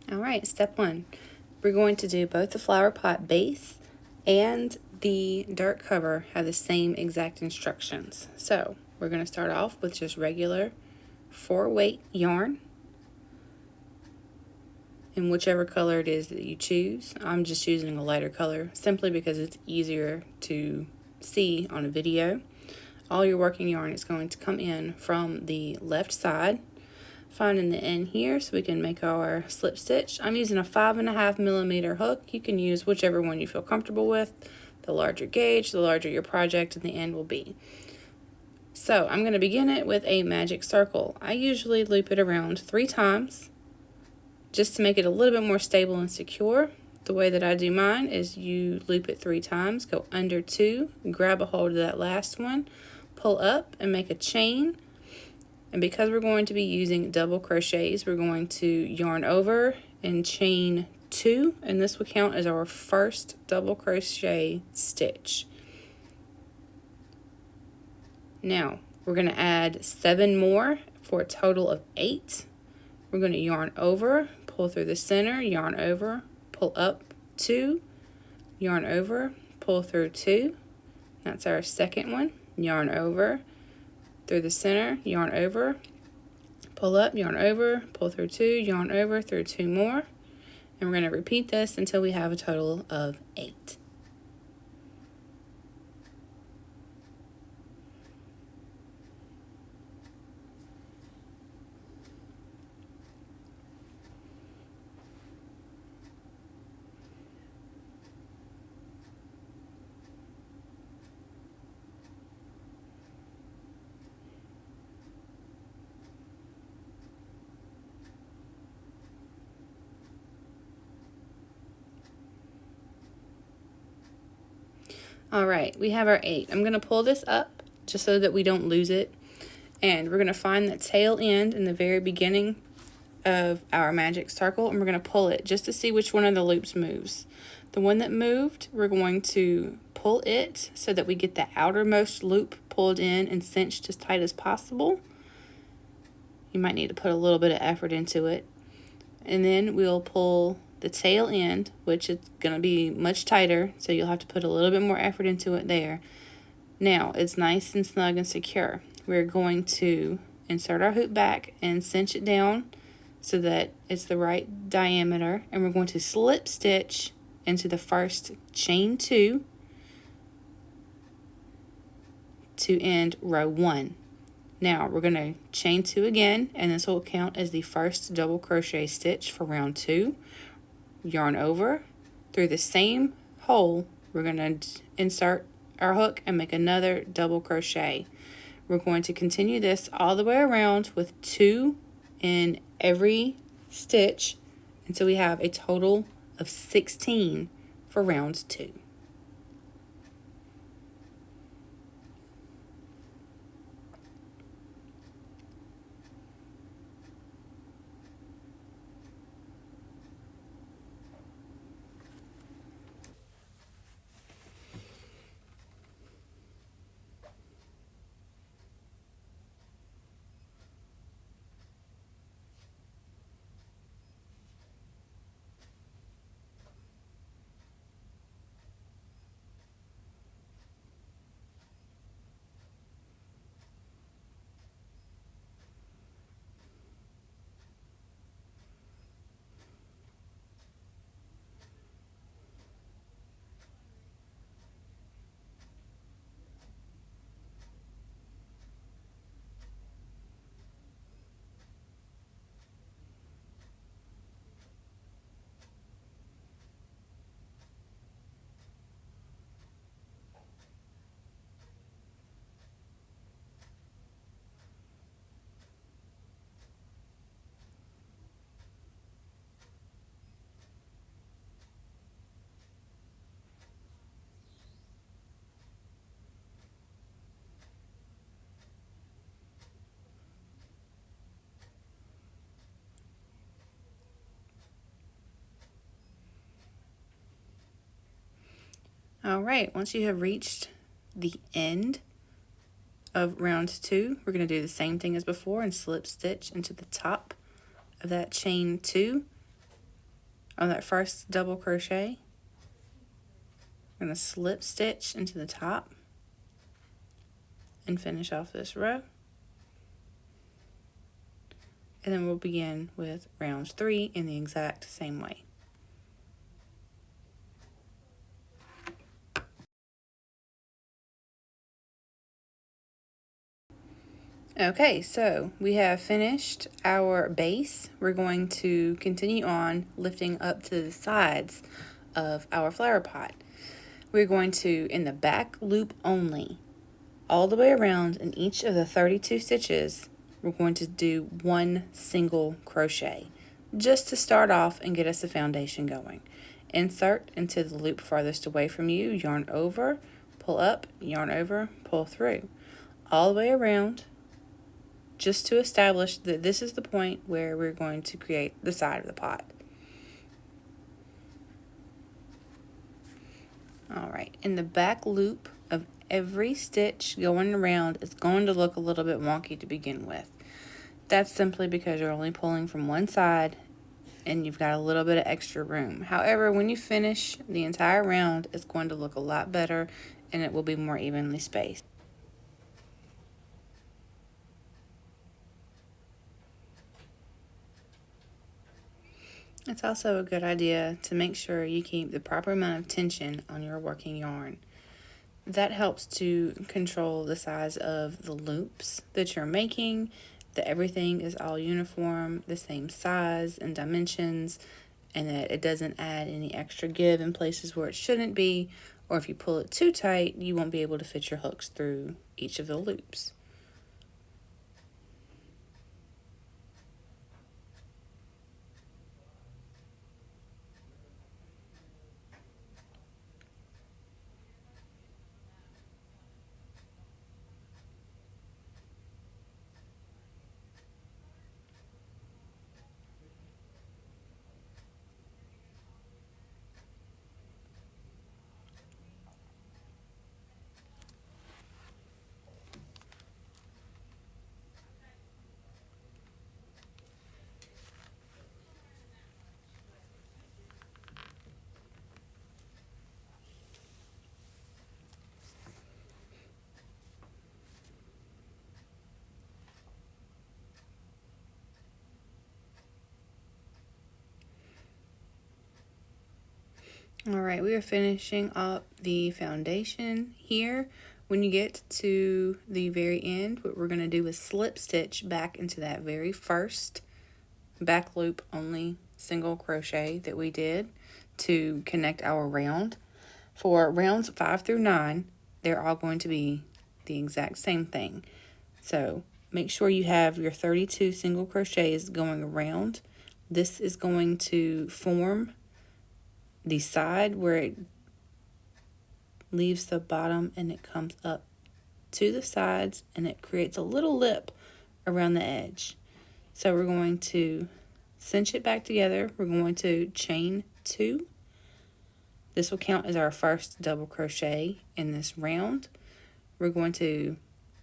All right, step 1. We're going to do both the flower pot base and the dirt cover have the same exact instructions. So we're going to start off with just regular 4-weight yarn in whichever color it is that you choose. I'm just using a lighter color simply because it's easier to see on a video. All your working yarn is going to come in from the left side, finding the end here so we can make our slip stitch. I'm using a 5.5mm hook. You can use whichever one you feel comfortable with. The larger gauge, the larger your project and the end will be. So I'm going to begin it with a magic circle. I usually loop it around 3 times just to make it a little bit more stable and secure. The way that I do mine is you loop it 3 times, go under 2, grab a hold of that last one, pull up and make a chain. And because we're going to be using double crochets, we're going to yarn over and chain 2, and this will count as our first double crochet stitch. Now we're going to add 7 more for a total of 8. We're going to yarn over, pull through the center, yarn over, pull up 2, yarn over, pull through 2. That's our second one. Yarn over through the center, yarn over, pull up, yarn over, pull through 2, yarn over through 2 more. And we're going to repeat this until we have a total of 8. Alright, we have our 8. I'm going to pull this up just so that we don't lose it. And we're going to find the tail end in the very beginning of our magic circle, and we're going to pull it just to see which one of the loops moves. The one that moved, we're going to pull it so that we get the outermost loop pulled in and cinched as tight as possible. You might need to put a little bit of effort into it. And then we'll pull the tail end, which is going to be much tighter, so you'll have to put a little bit more effort into it there. Now it's nice and snug and secure. We're going to insert our hoop back and cinch it down so that it's the right diameter, and we're going to slip stitch into the first chain 2 to end row 1. Now we're going to chain 2 again, and this will count as the first double crochet stitch for round 2. Yarn over through the same hole. We're going to insert our hook and make another double crochet. We're going to continue this all the way around with 2 in every stitch until we have a total of 16 for round 2. Alright, once you have reached the end of round 2, we're going to do the same thing as before and slip stitch into the top of that chain 2 On that first double crochet, I'm going to slip stitch into the top and finish off this row. And then we'll begin with round 3 in the exact same way. Okay, so we have finished our base. We're going to continue on lifting up to the sides of our flower pot. We're going to, in the back loop only, all the way around in each of the 32 stitches, we're going to do 1 single crochet, just to start off and get us the foundation going. Insert into the loop farthest away from you, yarn over, pull up, yarn over, pull through, all the way around, just to establish that this is the point where we're going to create the side of the pot. Alright, in the back loop of every stitch going around, it's going to look a little bit wonky to begin with. That's simply because you're only pulling from one side and you've got a little bit of extra room. However, when you finish the entire round, it's going to look a lot better and it will be more evenly spaced. It's also a good idea to make sure you keep the proper amount of tension on your working yarn. That helps to control the size of the loops that you're making, that everything is all uniform, the same size and dimensions, and that it doesn't add any extra give in places where it shouldn't be, or if you pull it too tight, you won't be able to fit your hooks through each of the loops. Alright, we are finishing up the foundation here. When you get to the very end, what we're going to do is slip stitch back into that very first back loop only single crochet that we did to connect our round. For rounds 5 through 9, they're all going to be the exact same thing. So make sure you have your 32 single crochets going around. This is going to form the side where it leaves the bottom and it comes up to the sides and it creates a little lip around the edge. So we're going to cinch it back together. We're going to chain 2. This will count as our first double crochet in this round. We're going to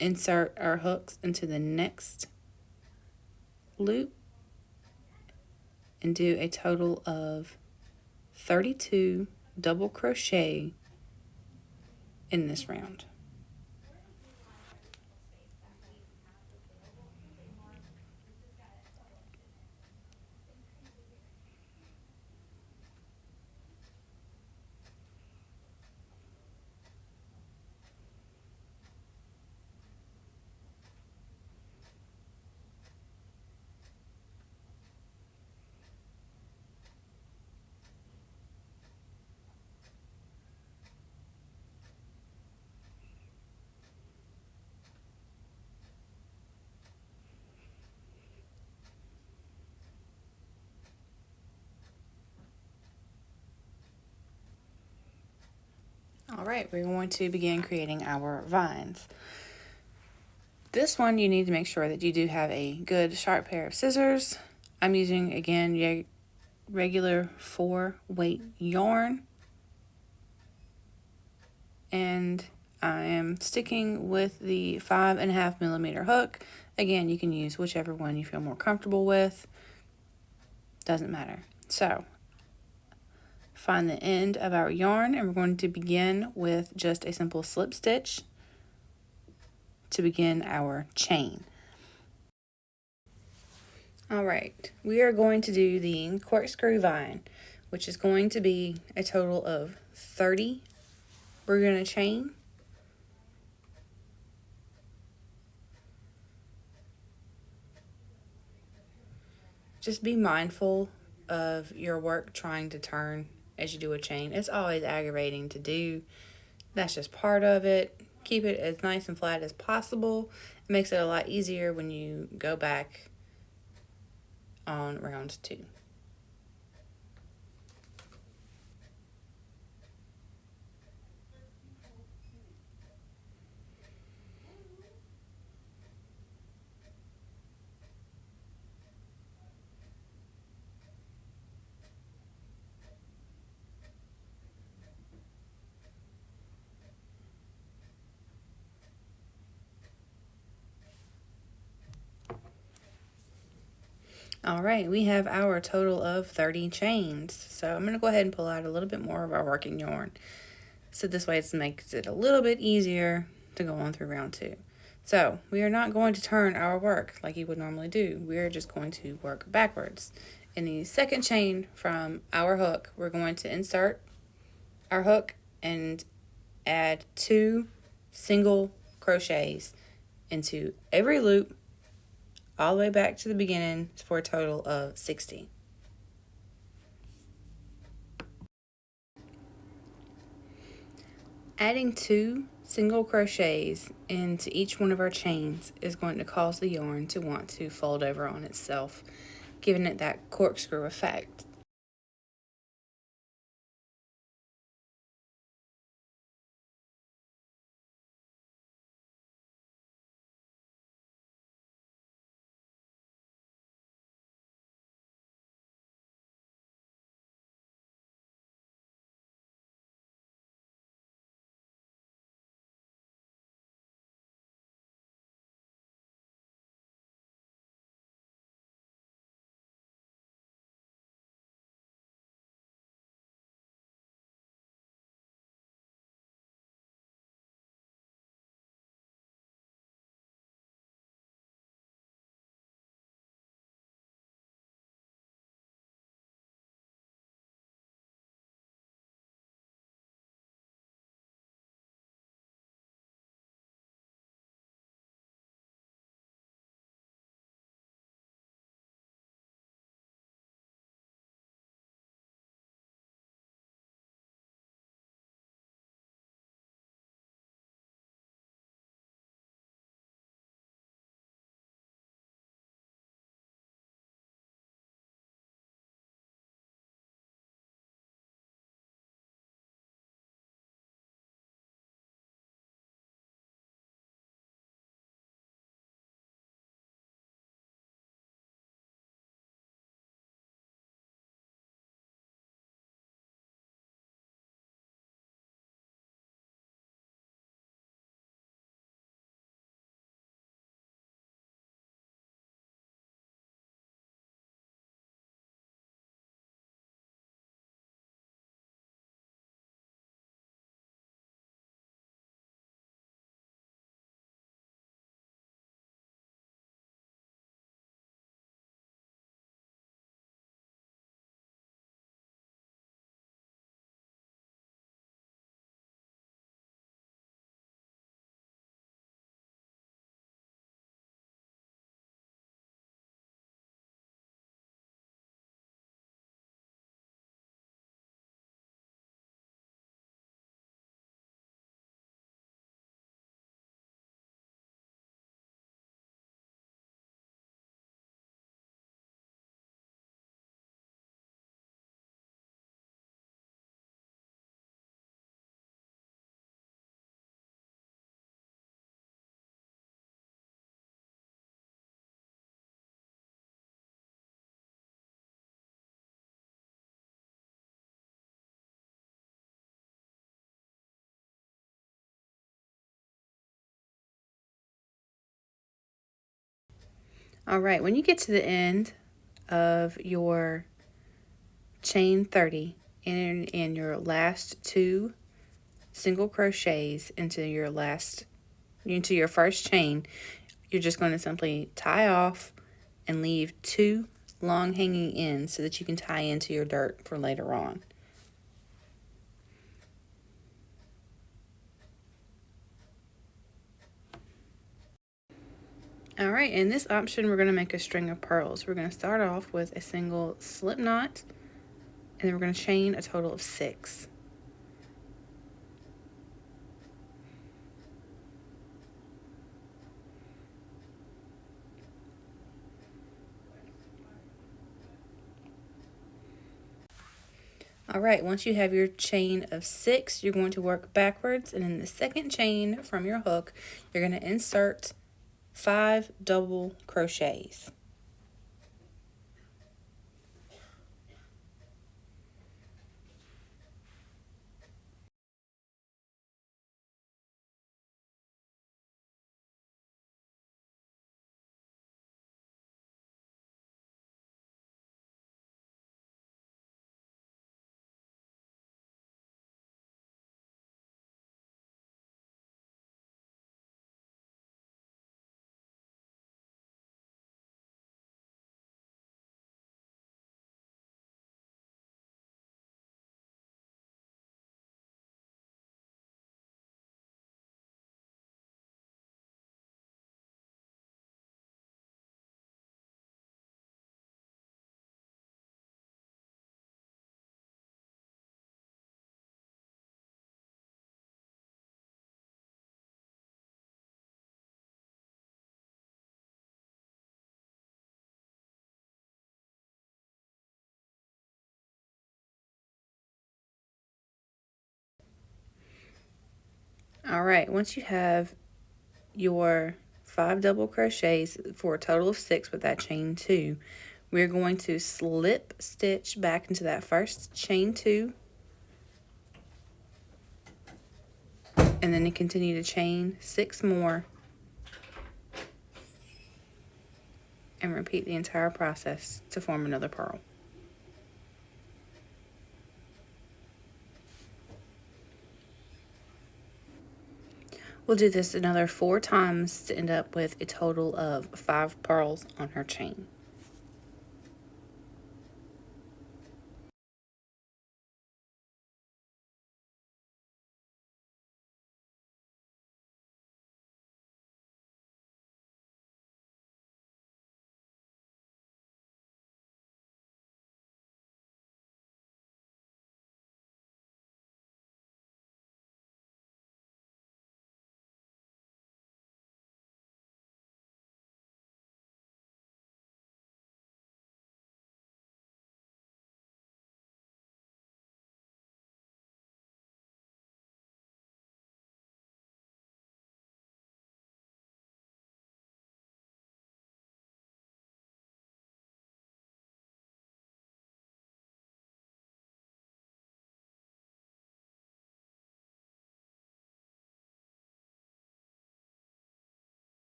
insert our hooks into the next loop and do a total of 32 double crochet in this round. Alright, we're going to begin creating our vines. This one you need to make sure that you do have a good sharp pair of scissors. I'm using, again, regular 4-weight yarn. And I am sticking with the 5.5mm hook. Again, you can use whichever one you feel more comfortable with. Doesn't matter. So, find the end of our yarn, and we're going to begin with just a simple slip stitch to begin our chain. Alright, we are going to do the corkscrew vine, which is going to be a total of 30 we're going to chain. Just be mindful of your work trying to turn as you do a chain. It's always aggravating to do. That's just part of it. Keep it as nice and flat as possible. It makes it a lot easier when you go back on round 2. Alright, we have our total of 30 chains. So I'm going to go ahead and pull out a little bit more of our working yarn. So this way it makes it a little bit easier to go on through round 2. So we are not going to turn our work like you would normally do. We are just going to work backwards. In the second chain from our hook, we're going to insert our hook and add 2 single crochets into every loop all the way back to the beginning for a total of 60. Adding 2 single crochets into each one of our chains is going to cause the yarn to want to fold over on itself, giving it that corkscrew effect. Alright, when you get to the end of your chain 30, and in your last 2 single crochets into your first chain, you're just going to simply tie off and leave 2 long hanging ends so that you can tie into your dirt for later on. Alright, in this option we're going to make a string of pearls. We're going to start off with a single slip knot, and then we're going to chain a total of 6. Alright, once you have your chain of 6, you're going to work backwards, and in the second chain from your hook, you're going to insert 5 double crochets. Alright, once you have your 5 double crochets for a total of 6 with that chain 2, we're going to slip stitch back into that first chain 2, and then continue to chain 6 more, and repeat the entire process to form another pearl. We'll do this another 4 times to end up with a total of 5 pearls on her chain.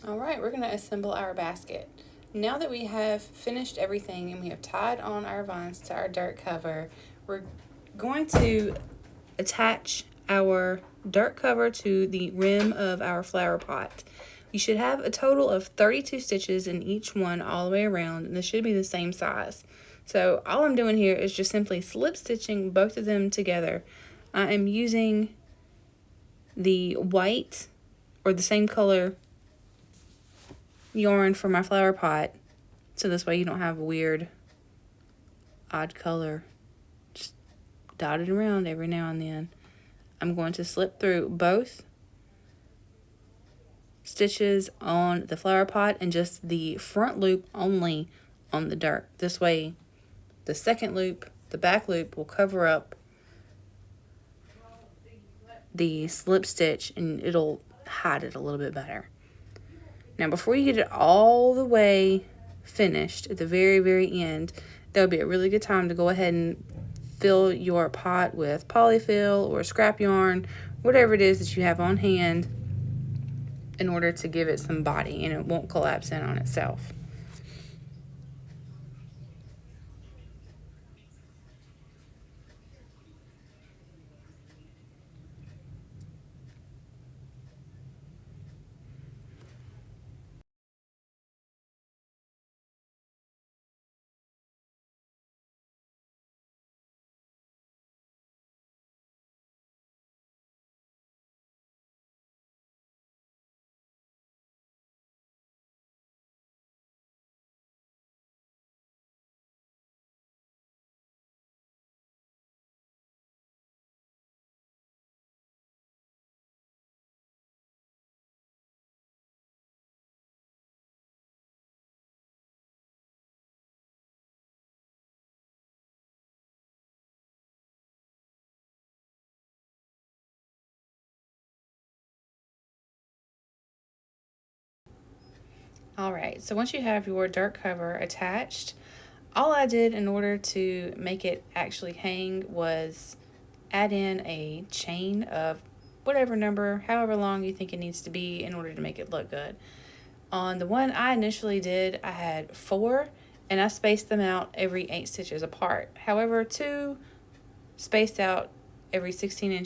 Alright, we're going to assemble our basket. Now that we have finished everything and we have tied on our vines to our dirt cover, we're going to attach our dirt cover to the rim of our flower pot. You should have a total of 32 stitches in each one all the way around, and this should be the same size. So all I'm doing here is just simply slip stitching both of them together. I am using the white or the same color yarn for my flower pot, so this way you don't have a weird odd color just dotted around every now and then. I'm going to slip through both stitches on the flower pot and just the front loop only on the dirt. This way the second loop, the back loop, will cover up the slip stitch and it'll hide it a little bit better. Now before you get it all the way finished at the very end, that would be a really good time to go ahead and fill your pot with polyfill or scrap yarn, whatever it is that you have on hand, in order to give it some body and it won't collapse in on itself. Alright, so once you have your dirt cover attached, all I did in order to make it actually hang was add in a chain of whatever number, however long you think it needs to be in order to make it look good. On the one I initially did, I had 4 and I spaced them out every 8 stitches apart. However, 2 spaced out every 16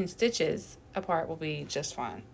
stitches apart will be just fine.